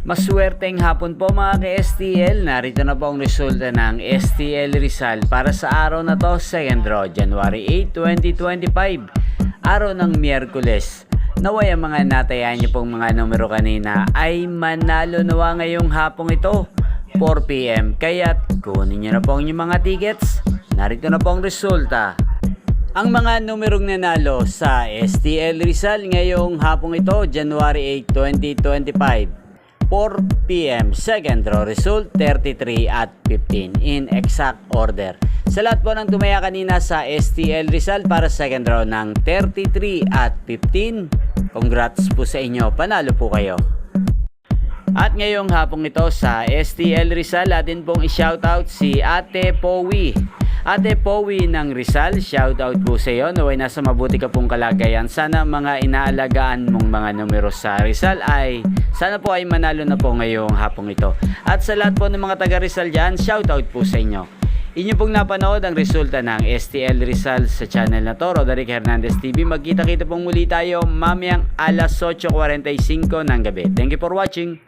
Maswerteng hapon po mga ka-STL. Narito na po ang resulta ng STL Rizal para sa araw na to, second draw, January 8, 2025. Araw ng Miyerkules. Naway ang mga natayan niyo pong mga numero kanina ay manalo nawa ngayong hapong ito, 4 PM. Kaya't kunin niyo na po ang inyong mga tickets. Narito na po ang resulta. Ang mga numerong nanalo sa STL Rizal ngayong hapong ito, January 8, 2025. 4 PM, second draw result 33 at 15 in exact order. Sa lahat po ng tumaya kanina sa STL Rizal para second draw ng 33 at 15, congrats po sa inyo, panalo po kayo. At ngayong hapong ito sa STL Rizal, atin pong i-shoutout si Ate Powi. Ate Powi ng Rizal, shoutout po sa iyo. Naway nasa mabuti ka pong kalagayan. Sana mga inaalagaan mong mga numero sa Rizal ay sana po ay manalo na po ngayong hapong ito. At sa lahat po ng mga taga Rizal dyan, shoutout po sa inyo. Inyo pong napanood ang resulta ng STL Rizal sa channel na to, Roderick Hernandez TV. Magkita-kita pong muli tayo mamayang alas 8:45 ng gabi. Thank you for watching.